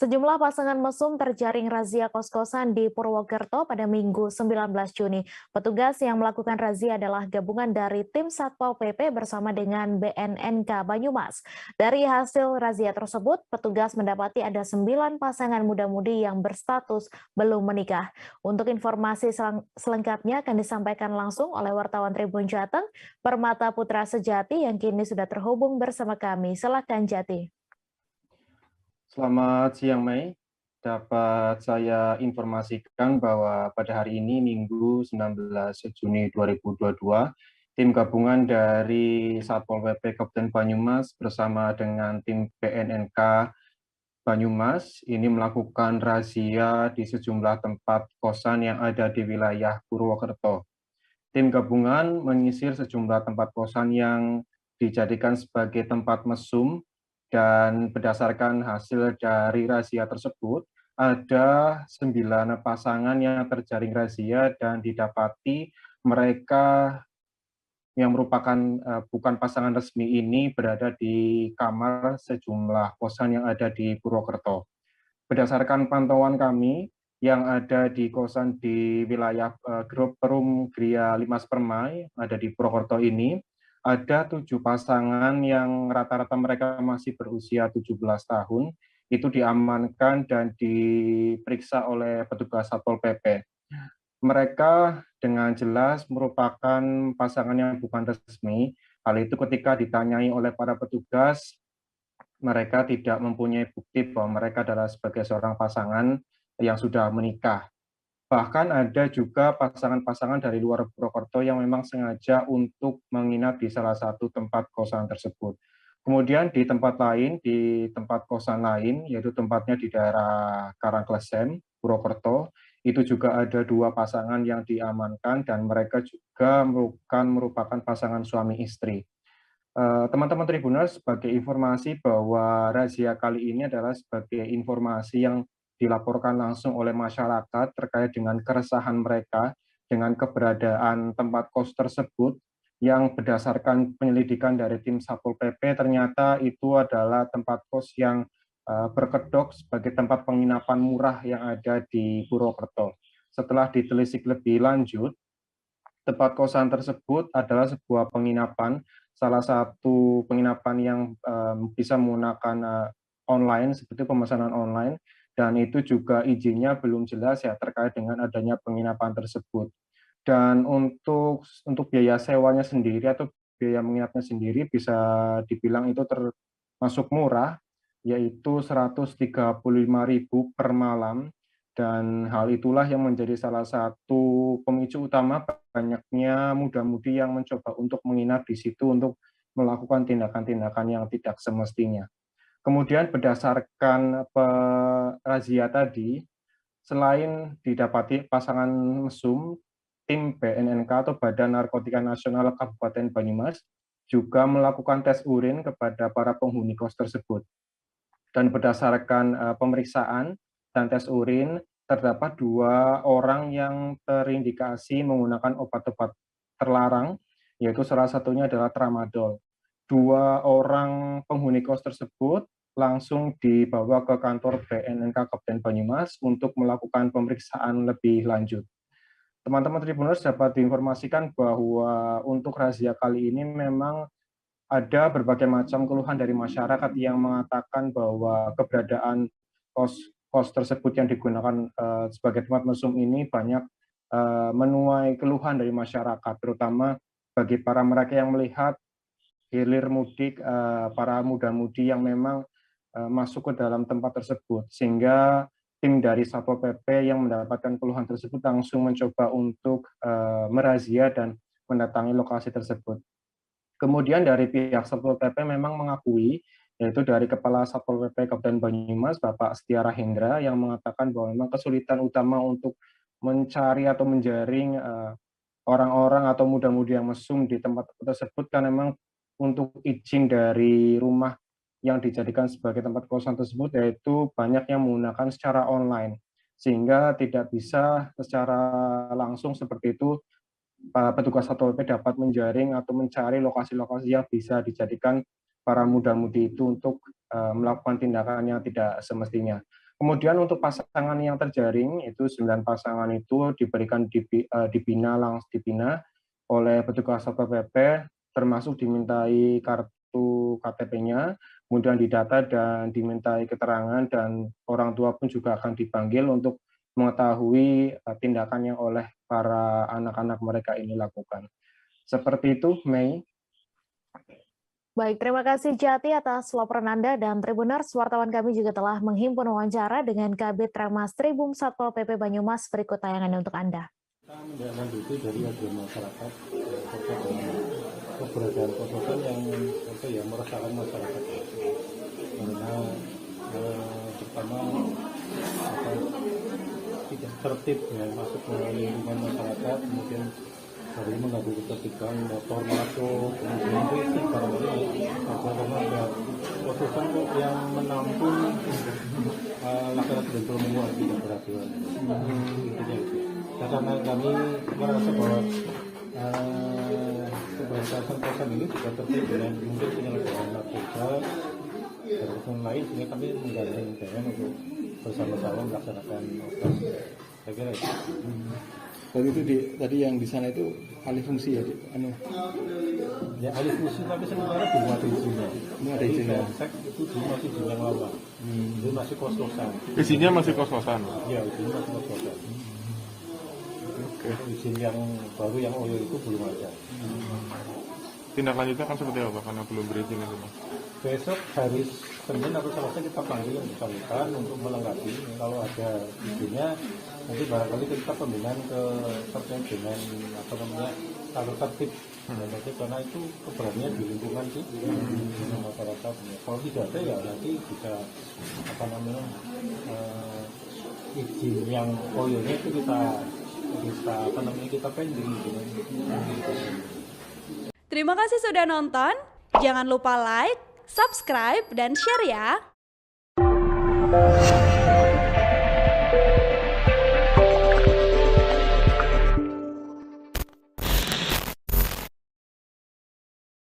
Sejumlah pasangan mesum terjaring razia kos-kosan di Purwokerto pada Minggu 19 Juni. Petugas yang melakukan razia adalah gabungan dari tim Satpol PP bersama dengan BNNK Banyumas. Dari hasil razia tersebut, petugas mendapati ada 9 pasangan muda-mudi yang berstatus belum menikah. Untuk informasi selengkapnya akan disampaikan langsung oleh wartawan Tribun Jateng, Permata Putra Sejati yang kini sudah terhubung bersama kami. Silakan Jati. Selamat siang, Mei. Dapat saya informasikan bahwa pada hari ini, Minggu 19 Juni 2022, tim gabungan dari Satpol PP Kabupaten Banyumas bersama dengan tim BNNK Banyumas ini melakukan razia di sejumlah tempat kosan yang ada di wilayah Purwokerto. Tim gabungan menyisir sejumlah tempat kosan yang dijadikan sebagai tempat mesum, dan berdasarkan hasil dari razia tersebut, ada 9 pasangan yang terjaring razia dan didapati mereka yang merupakan bukan pasangan resmi ini berada di kamar sejumlah kosan yang ada di Purwokerto. Berdasarkan pantauan kami yang ada di kosan di wilayah Grup Perum Gria Limas Permai ada di Purwokerto ini, ada 7 pasangan yang rata-rata mereka masih berusia 17 tahun, itu diamankan dan diperiksa oleh petugas Satpol PP. Mereka dengan jelas merupakan pasangan yang bukan resmi. Hal itu ketika ditanyai oleh para petugas, mereka tidak mempunyai bukti bahwa mereka adalah sebagai seorang pasangan yang sudah menikah. Bahkan ada juga pasangan-pasangan dari luar Purwokerto yang memang sengaja untuk menginap di salah satu tempat kosan tersebut. Kemudian di tempat lain, di tempat kosan lain, yaitu tempatnya di daerah Karangklesem, Purwokerto, itu juga ada 2 pasangan yang diamankan dan mereka juga merupakan pasangan suami istri. Teman-teman Tribuners, sebagai informasi bahwa razia kali ini adalah sebagai informasi yang dilaporkan langsung oleh masyarakat terkait dengan keresahan mereka dengan keberadaan tempat kos tersebut, yang berdasarkan penyelidikan dari tim Satpol PP ternyata itu adalah tempat kos yang berkedok sebagai tempat penginapan murah yang ada di Purwokerto. Setelah ditelisik lebih lanjut, tempat kosan tersebut adalah sebuah penginapan, salah satu penginapan yang bisa menggunakan online, seperti pemesanan online, dan itu juga izinnya belum jelas ya terkait dengan adanya penginapan tersebut. Dan untuk biaya sewanya sendiri atau biaya menginapnya sendiri bisa dibilang itu termasuk murah, yaitu 135.000 per malam, dan hal itulah yang menjadi salah satu pemicu utama banyaknya muda-mudi yang mencoba untuk menginap di situ untuk melakukan tindakan-tindakan yang tidak semestinya. Kemudian berdasarkan razia tadi, selain didapati pasangan mesum, tim BNNK atau Badan Narkotika Nasional Kabupaten Banyumas juga melakukan tes urin kepada para penghuni kos tersebut. Dan berdasarkan pemeriksaan dan tes urin, terdapat 2 orang yang terindikasi menggunakan obat-obat terlarang, yaitu salah satunya adalah tramadol. 2 orang penghuni kos tersebut langsung dibawa ke kantor BNNK Kabupaten Banyumas untuk melakukan pemeriksaan lebih lanjut. Teman-teman Tribuners, dapat diinformasikan bahwa untuk razia kali ini memang ada berbagai macam keluhan dari masyarakat yang mengatakan bahwa keberadaan kos tersebut yang digunakan sebagai tempat mesum ini banyak menuai keluhan dari masyarakat, terutama bagi para mereka yang melihat hilir mudik para muda-mudi yang memang masuk ke dalam tempat tersebut, sehingga tim dari Satpol PP yang mendapatkan keluhan tersebut langsung mencoba untuk merazia dan mendatangi lokasi tersebut. Kemudian dari pihak Satpol PP memang mengakui, yaitu dari Kepala Satpol PP Kabupaten Banyumas, Bapak Setia Hendra, yang mengatakan bahwa memang kesulitan utama untuk mencari atau menjaring orang-orang atau muda-mudi yang mesum di tempat tersebut kan memang untuk izin dari rumah yang dijadikan sebagai tempat kosan tersebut, yaitu banyak yang menggunakan secara online, sehingga tidak bisa secara langsung seperti itu petugas Satpol PP dapat menjaring atau mencari lokasi-lokasi yang bisa dijadikan para muda-mudi itu untuk melakukan tindakan yang tidak semestinya. Kemudian untuk pasangan yang terjaring, itu 9 pasangan itu diberikan dibina oleh petugas Satpol PP, termasuk dimintai kartu KTP-nya, kemudian didata dan dimintai keterangan, dan orang tua pun juga akan dipanggil untuk mengetahui tindakan yang oleh para anak-anak mereka ini lakukan. Seperti itu, Mei. Baik, terima kasih Jati atas laporan Anda, dan Tribuners, wartawan kami juga telah menghimpun wawancara dengan Kabid Tramas Tribum Satpol PP Banyumas. Berikut tayangannya untuk Anda. Kita menindaklanjuti dari aduan masyarakat terkait dengan keberadaan kos-kosan yang meresahkan masyarakat, karena pertama tidak tertib ya, masuk ke lingkungan masyarakat, kemudian dari mengganggu ketertiban, motor masuk, kemudian berisik barangkali karena ada kos-kosan yang menampung laki-laki dan perempuan tidak beraturan. Intinya itu. Karena kami merasa bahwa keberadaan kosan ini juga terkait dengan mungkin penyelenggaraan narkoba dan lain, sehingga kami menggandeng dengan untuk bersama-sama melaksanakan operasi. Saya kira itu. Dan itu tadi yang di sana itu alih fungsi ya, Ya alih fungsi, tapi sementara belum ada izinnya. Belum ada izinnya. Sek itu dulu masih izin yang lama. Itu masih kos-kosan. Isinya masih kos-kosan. Ya, izinnya masih kos-kosan. Izin yang baru yang OYO itu belum ada. Tindak lanjutnya kan seperti apa karena belum berizin itu, Mas? Besok hari Senin atau Selasa kita panggil yang bersangkutan untuk melengkapi. Kalau ada izinnya, nanti barangkali kita pembinaan terkait dengan tata tertib. Karena itu keberanian di lingkungan sih, di masyarakat. Kalau tidak ada ya nanti bisa izin yang OYO-nya itu kita pending. Terima kasih sudah nonton. Jangan lupa like, subscribe, dan share ya.